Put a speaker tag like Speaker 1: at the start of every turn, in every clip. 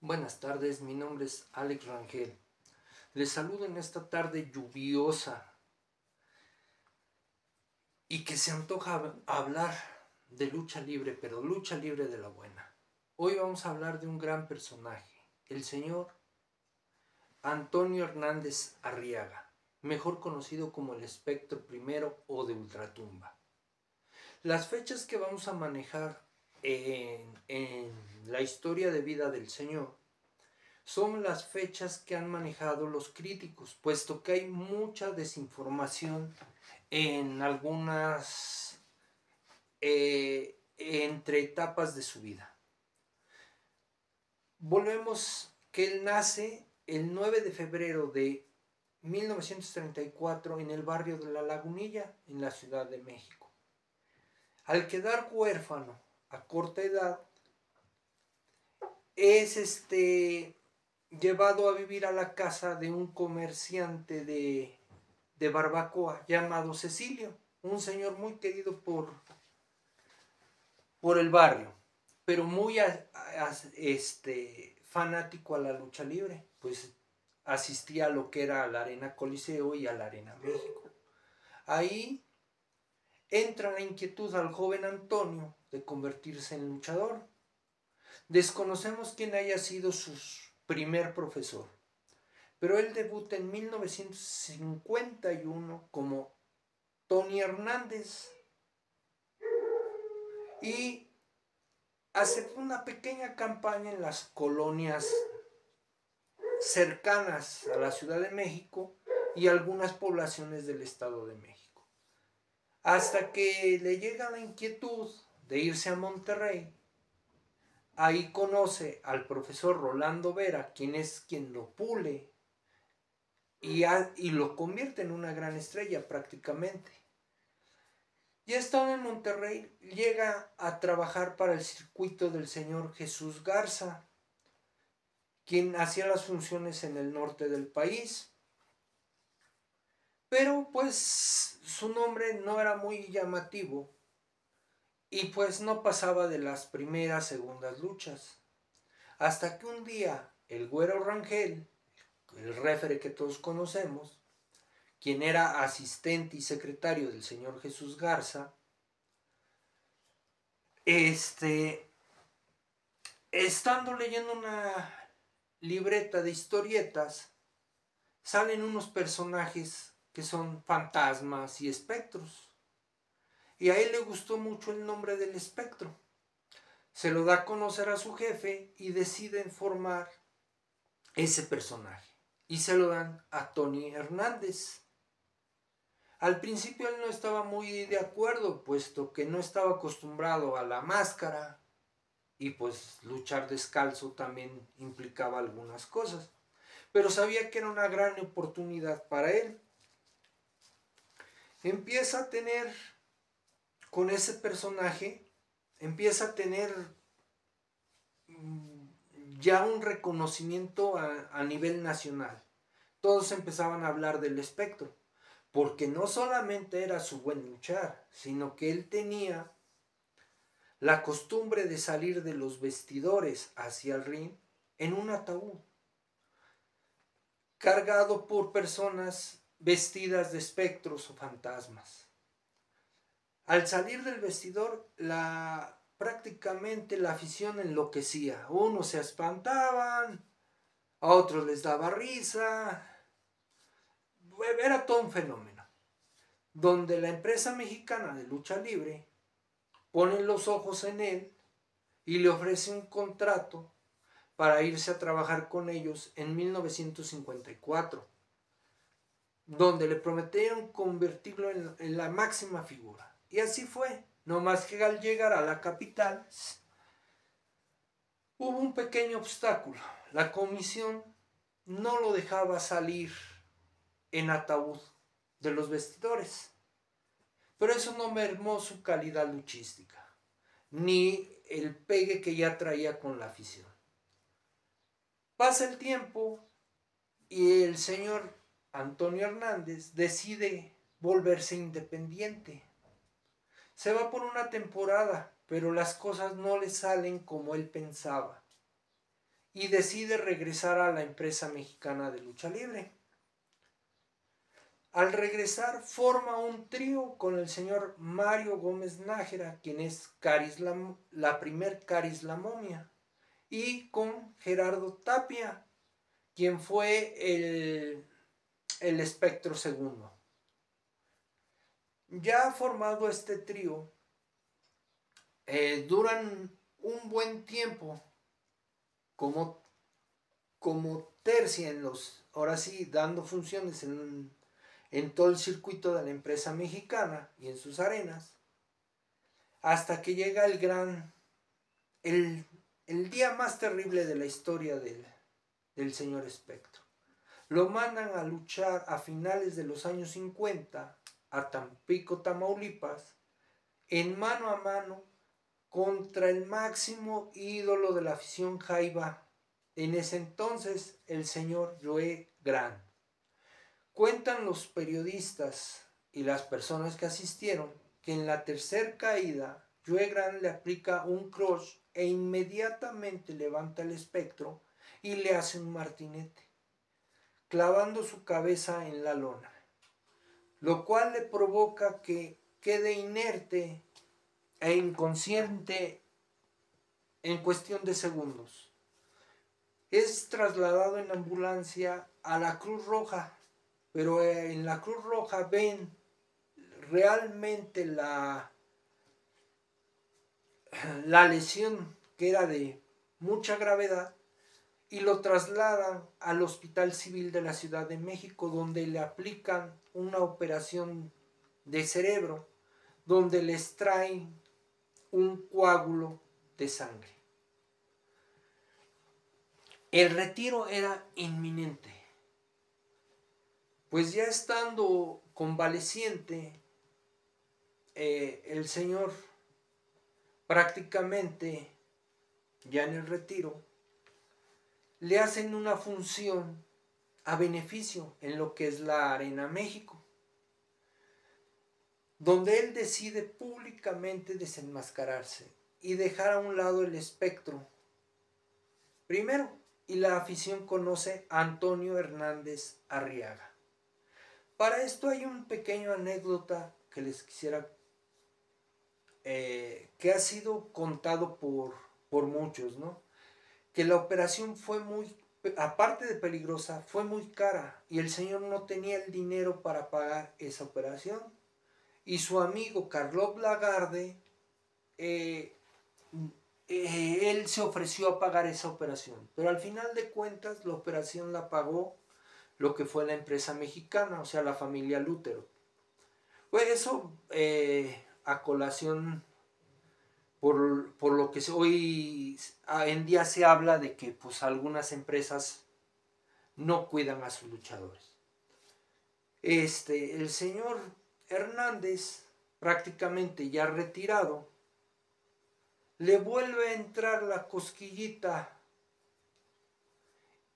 Speaker 1: Buenas tardes, mi nombre es Alex Rangel. Les saludo en esta tarde lluviosa y que se antoja hablar de lucha libre, pero lucha libre de la buena. Hoy vamos a hablar de un gran personaje, el señor Antonio Hernández Arriaga, mejor conocido como el Espectro Primero o de Ultratumba. Las fechas que vamos a manejar en la historia de vida del señor son las fechas que han manejado los críticos, puesto que hay mucha desinformación en algunas entre etapas de su vida. Volvemos que él nace el 9 de febrero de 1934 en el barrio de La Lagunilla, en la Ciudad de México. Al quedar huérfano a corta edad, es llevado a vivir a la casa de un comerciante de barbacoa llamado Cecilio, un señor muy querido por el barrio, pero muy fanático a la lucha libre, pues asistía a lo que era la Arena Coliseo y a la Arena México. Ahí entra la inquietud al joven Antonio de convertirse en luchador. Desconocemos quién haya sido su primer profesor, pero él debuta en 1951 como Tony Hernández y hace una pequeña campaña en las colonias cercanas a la Ciudad de México y algunas poblaciones del Estado de México. Hasta que le llega la inquietud de irse a Monterrey. Ahí conoce al profesor Rolando Vera, quien es quien lo pule y lo convierte en una gran estrella prácticamente. Ya estando en Monterrey, llega a trabajar para el circuito del señor Jesús Garza, quien hacía las funciones en el norte del país. Pero pues su nombre no era muy llamativo y pues no pasaba de las primeras, segundas luchas. Hasta que un día el Güero Rangel, el referee que todos conocemos, quien era asistente y secretario del señor Jesús Garza, estando leyendo una libreta de historietas, salen unos personajes que son fantasmas y espectros. Y a él le gustó mucho el nombre del espectro. Se lo da a conocer a su jefe y deciden formar ese personaje. Y se lo dan a Tony Hernández. Al principio él no estaba muy de acuerdo, puesto que no estaba acostumbrado a la máscara y pues luchar descalzo también implicaba algunas cosas. Pero sabía que era una gran oportunidad para él. Empieza a tener, con ese personaje, empieza a tener ya un reconocimiento a nivel nacional. Todos empezaban a hablar del espectro, porque no solamente era su buen luchar, sino que él tenía la costumbre de salir de los vestidores hacia el ring en un ataúd, cargado por personas vestidas de espectros o fantasmas. Al salir del vestidor, prácticamente la afición enloquecía. Unos se espantaban, a otros les daba risa. Era todo un fenómeno, donde la empresa mexicana de lucha libre pone los ojos en él y le ofrece un contrato para irse a trabajar con ellos en 1954, donde le prometieron convertirlo en la máxima figura. Y así fue. No más que al llegar a la capital hubo un pequeño obstáculo. La comisión no lo dejaba salir en ataúd de los vestidores. Pero eso no mermó su calidad luchística, ni el pegue que ya traía con la afición. Pasa el tiempo y el señor Antonio Hernández decide volverse independiente. Se va por una temporada, pero las cosas no le salen como él pensaba. y decide regresar a la empresa mexicana de lucha libre. Al regresar forma un trío con el señor Mario Gómez Nájera, quien es la primer Caris la Momia, y con Gerardo Tapia, quien fue el Espectro segundo. Ya formado este trío, duran un buen tiempo como tercia ahora sí, dando funciones en todo el circuito de la empresa mexicana y en sus arenas, hasta que llega el día más terrible de la historia del señor Espectro. Lo mandan a luchar a finales de los años 50 a Tampico, Tamaulipas, en mano a mano contra el máximo ídolo de la afición jaiba, en ese entonces el señor Joe Grant. Cuentan los periodistas y las personas que asistieron que en la tercera caída Joe Grant le aplica un crush e inmediatamente levanta el espectro y le hace un martinete, clavando su cabeza en la lona, lo cual le provoca que quede inerte e inconsciente en cuestión de segundos. Es trasladado en ambulancia a la Cruz Roja, pero en la Cruz Roja ven realmente la lesión, que era de mucha gravedad, y lo trasladan al Hospital Civil de la Ciudad de México, donde le aplican una operación de cerebro, donde le extraen un coágulo de sangre. El retiro era inminente, pues ya estando convaleciente, el señor prácticamente ya en el retiro, le hacen una función a beneficio en lo que es la Arena México, donde él decide públicamente desenmascararse y dejar a un lado el espectro. Primero, y la afición conoce a Antonio Hernández Arriaga. Para esto hay un pequeño anécdota que les quisiera, que ha sido contado por muchos, ¿no? Que la operación fue muy, aparte de peligrosa, fue muy cara y el señor no tenía el dinero para pagar esa operación. Y su amigo Carlos Lagarde, él se ofreció a pagar esa operación, pero al final de cuentas la operación la pagó lo que fue la empresa mexicana, o sea, la familia Lútero. Pues eso, a colación por lo que hoy en día se habla de que pues algunas empresas no cuidan a sus luchadores. El señor Hernández, prácticamente ya retirado, le vuelve a entrar la cosquillita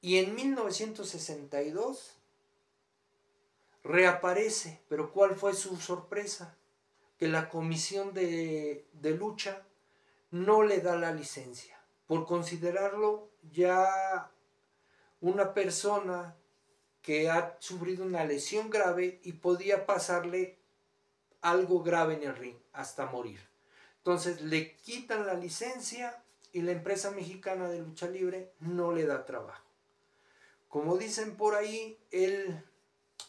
Speaker 1: y en 1962 reaparece. Pero ¿cuál fue su sorpresa? Que la comisión de lucha no le da la licencia por considerarlo ya una persona que ha sufrido una lesión grave y podía pasarle algo grave en el ring hasta morir. Entonces le quitan la licencia y la empresa mexicana de lucha libre no le da trabajo. Como dicen por ahí, él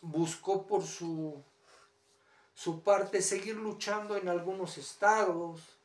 Speaker 1: buscó por su parte seguir luchando en algunos estados,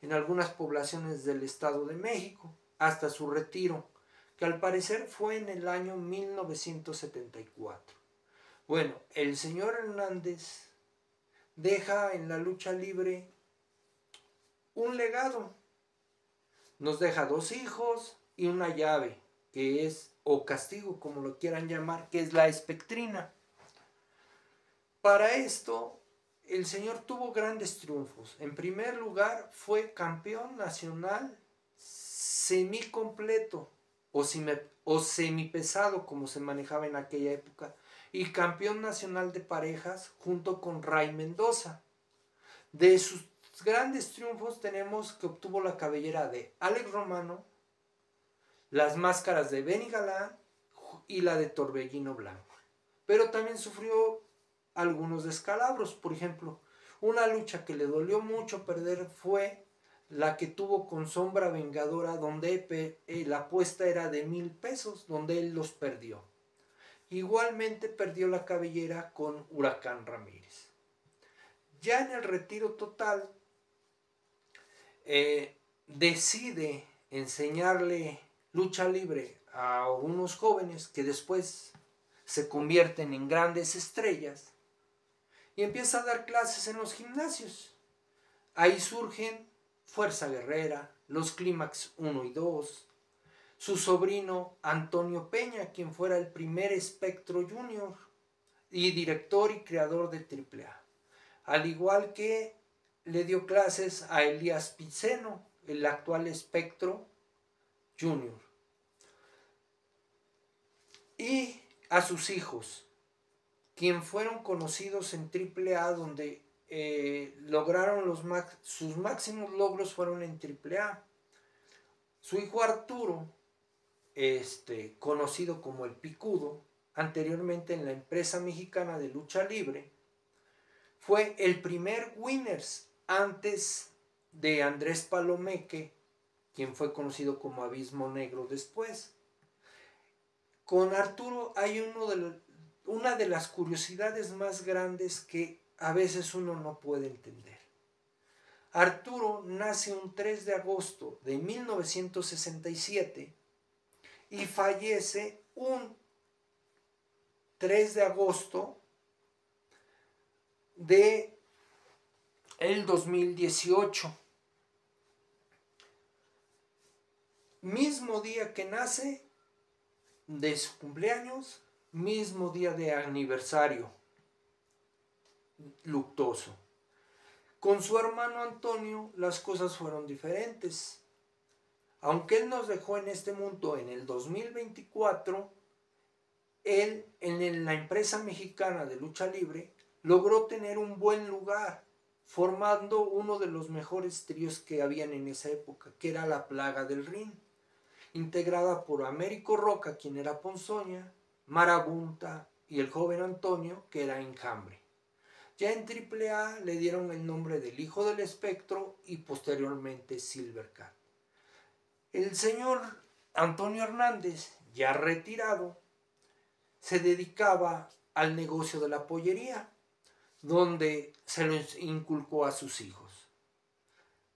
Speaker 1: en algunas poblaciones del Estado de México, hasta su retiro, que al parecer fue en el año 1974. Bueno, el señor Hernández deja en la lucha libre un legado. Nos deja 2 hijos y una llave, que es, o castigo como lo quieran llamar, que es la espectrina. Para esto, el señor tuvo grandes triunfos. En primer lugar, fue campeón nacional semicompleto o semipesado, como se manejaba en aquella época, y campeón nacional de parejas junto con Ray Mendoza. De sus grandes triunfos tenemos que obtuvo la cabellera de Alex Romano, las máscaras de Benny Galán y la de Torbellino Blanco. Pero también sufrió algunos descalabros. Por ejemplo, una lucha que le dolió mucho perder fue la que tuvo con Sombra Vengadora, donde la apuesta era de 1,000 pesos, donde él los perdió. Igualmente perdió la cabellera con Huracán Ramírez. Ya en el retiro total, decide enseñarle lucha libre a unos jóvenes que después se convierten en grandes estrellas y empieza a dar clases en los gimnasios. Ahí surgen Fuerza Guerrera, los Clímax 1 y 2, su sobrino Antonio Peña, quien fuera el primer Espectro Junior y director y creador de AAA. Al igual que le dio clases a Elías Piceno, el actual Espectro Junior. Y a sus hijos, quien fueron conocidos en AAA, donde lograron sus máximos logros fueron en AAA. Su hijo Arturo, conocido como el Picudo, anteriormente en la empresa mexicana de lucha libre, fue el primer Winners antes de Andrés Palomeque, quien fue conocido como Abismo Negro después. Con Arturo hay una de las curiosidades más grandes que a veces uno no puede entender. Arturo nace un 3 de agosto de 1967 y fallece un 3 de agosto de el 2018. Mismo día que nace de su cumpleaños, mismo día de aniversario luctuoso. Con su hermano Antonio las cosas fueron diferentes. Aunque él nos dejó en este mundo en el 2024, él en la empresa mexicana de lucha libre logró tener un buen lugar, formando uno de los mejores tríos que habían en esa época, que era la Plaga del Ring, integrada por Américo Roca, quien era Ponzoña, Marabunta y el joven Antonio, que era Enjambre. Ya en AAA le dieron el nombre del Hijo del Espectro y posteriormente Silvercat. El señor Antonio Hernández, ya retirado, se dedicaba al negocio de la pollería, donde se lo inculcó a sus hijos.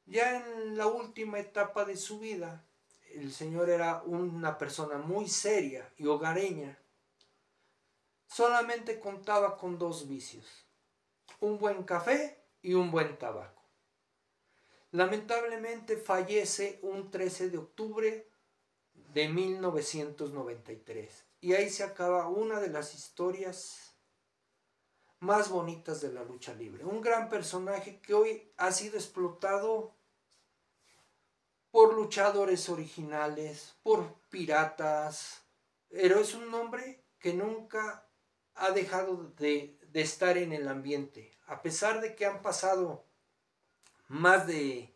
Speaker 1: Ya en la última etapa de su vida, el señor era una persona muy seria y hogareña. Solamente contaba con 2 vicios: un buen café y un buen tabaco. Lamentablemente fallece un 13 de octubre de 1993. Y ahí se acaba una de las historias más bonitas de la lucha libre. Un gran personaje que hoy ha sido explotado por luchadores originales, por piratas, pero es un hombre que nunca ha dejado de estar en el ambiente. A pesar de que han pasado más de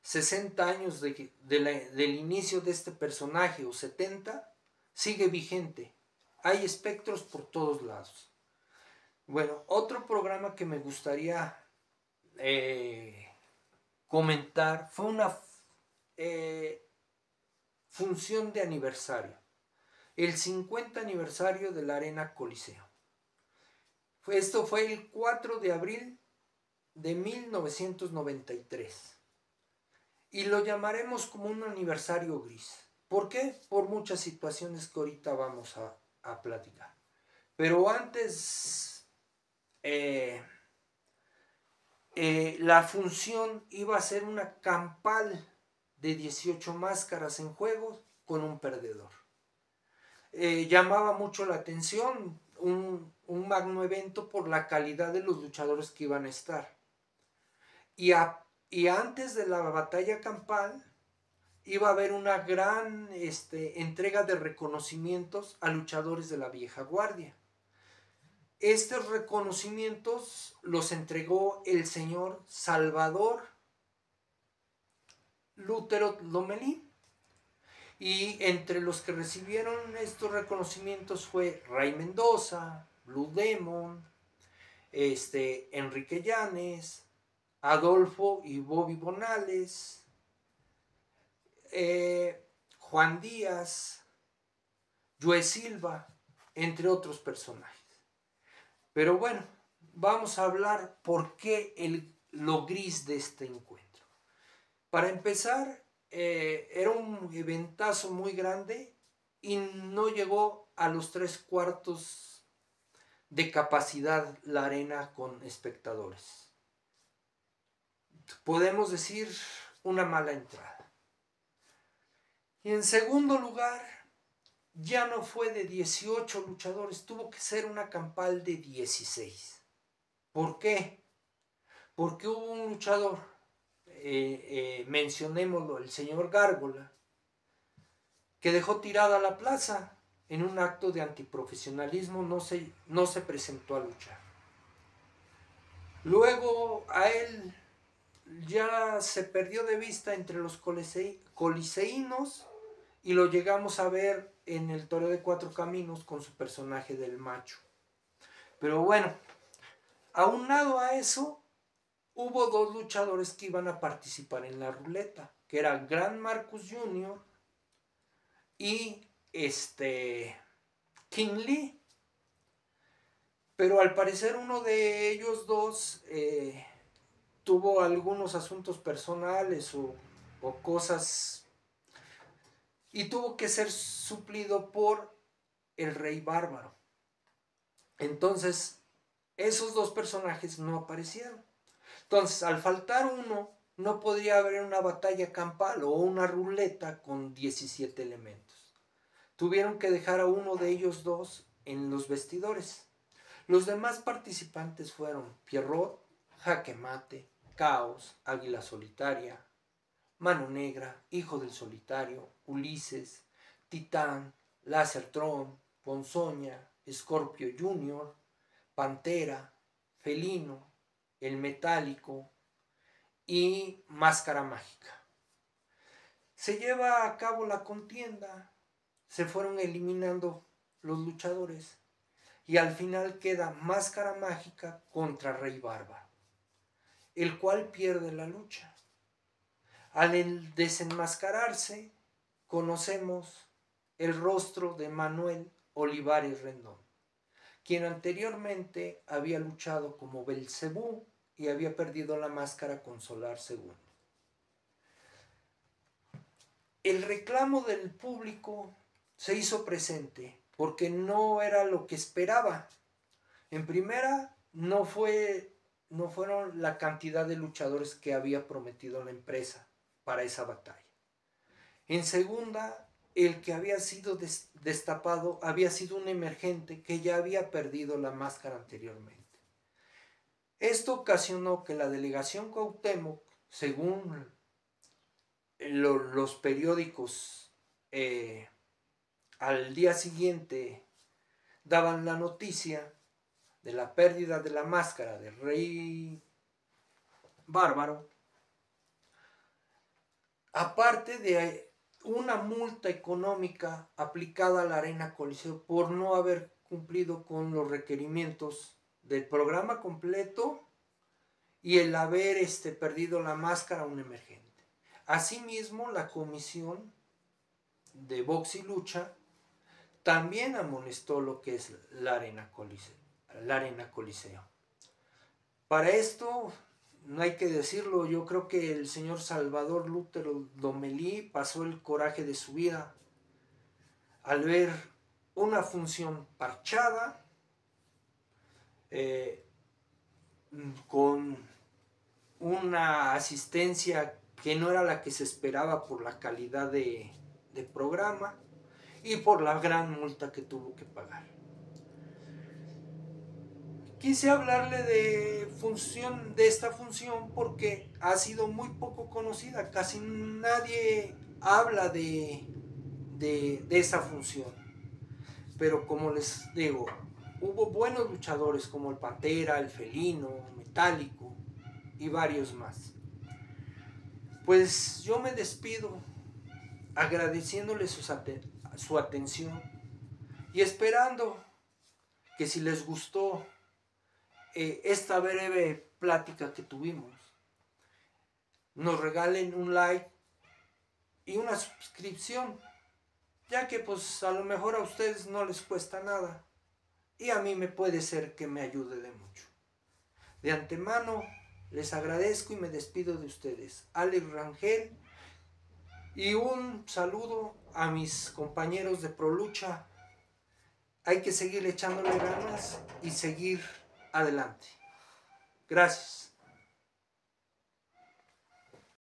Speaker 1: 60 años del inicio de este personaje, o 70, sigue vigente. Hay espectros por todos lados. Bueno, otro programa que me gustaría comentar fue una función de aniversario. El 50 aniversario de la Arena Coliseo. Esto fue el 4 de abril de 1993. Y lo llamaremos como un aniversario gris. ¿Por qué? Por muchas situaciones que ahorita vamos a platicar. Pero antes, la función iba a ser una campal de 18 máscaras en juego con un perdedor. Llamaba mucho la atención, un magno evento por la calidad de los luchadores que iban a estar. Y antes de la batalla campal iba a haber una gran entrega de reconocimientos a luchadores de la vieja guardia. Estos reconocimientos los entregó el señor Salvador Lútero Lomelín. Y entre los que recibieron estos reconocimientos fue Ray Mendoza, Blue Demon, Enrique Llanes, Adolfo y Bobby Bonales, Juan Díaz, Joe Silva, entre otros personajes. Pero bueno, vamos a hablar por qué lo gris de este encuentro. Para empezar, era un eventazo muy grande y no llegó a los 3/4 de capacidad la arena con espectadores. Podemos decir una mala entrada. Y en segundo lugar, ya no fue de 18 luchadores, tuvo que ser una campal de 16. ¿Por qué? Porque hubo un luchador, mencionémoslo, el señor Gárgola, que dejó tirada la plaza en un acto de antiprofesionalismo, no se presentó a luchar. Luego a él ya se perdió de vista entre los coliseínos y lo llegamos a ver en el Toreo de Cuatro Caminos con su personaje del Macho. Pero bueno, aunado a eso, hubo dos luchadores que iban a participar en la ruleta, que era Gran Marcus Jr. y King Lee. Pero al parecer uno de ellos dos tuvo algunos asuntos personales o cosas y tuvo que ser suplido por el Rey Bárbaro. Entonces, esos dos personajes no aparecieron. Entonces, al faltar uno, no podría haber una batalla campal o una ruleta con 17 elementos. Tuvieron que dejar a uno de ellos dos en los vestidores. Los demás participantes fueron Pierrot, Jaque Mate, Caos, Águila Solitaria, Mano Negra, Hijo del Solitario, Ulises, Titán, Láser-Tron, Ponzoña, Scorpio Jr., Pantera, Felino, El Metálico y Máscara Mágica. Se lleva a cabo la contienda, se fueron eliminando los luchadores y al final queda Máscara Mágica contra Rey Bárbaro, el cual pierde la lucha. Al desenmascararse, conocemos el rostro de Manuel Olivares Rendón, quien anteriormente había luchado como Belcebú y había perdido la máscara con Solar II. El reclamo del público se hizo presente porque no era lo que esperaba. En primera, no fueron la cantidad de luchadores que había prometido la empresa para esa batalla. En segunda, el que había sido destapado había sido un emergente que ya había perdido la máscara anteriormente. Esto ocasionó que la delegación Cuauhtémoc, según los periódicos, al día siguiente daban la noticia de la pérdida de la máscara del Rey Bárbaro, aparte de una multa económica aplicada a la Arena Coliseo por no haber cumplido con los requerimientos del programa completo y el haber perdido la máscara a un emergente. Asimismo, la Comisión de Box y Lucha también amonestó lo que es la Arena Coliseo. Para esto, no hay que decirlo, yo creo que el señor Salvador Lútero Lomelí pasó el coraje de su vida al ver una función parchada, con una asistencia que no era la que se esperaba por la calidad de programa y por la gran multa que tuvo que pagar. Quise hablarle de esta función porque ha sido muy poco conocida, casi nadie habla de esa función. Pero como les digo, hubo buenos luchadores como el Pantera, el Felino, Metálico y varios más. Pues yo me despido agradeciéndoles su atención y esperando que si les gustó esta breve plática que tuvimos, nos regalen un like y una suscripción, ya que pues a lo mejor a ustedes no les cuesta nada y a mí me puede ser que me ayude de mucho. De antemano les agradezco y me despido de ustedes. Alex Rangel, y un saludo a mis compañeros de Prolucha. Hay que seguir echándole ganas y seguir adelante. Gracias.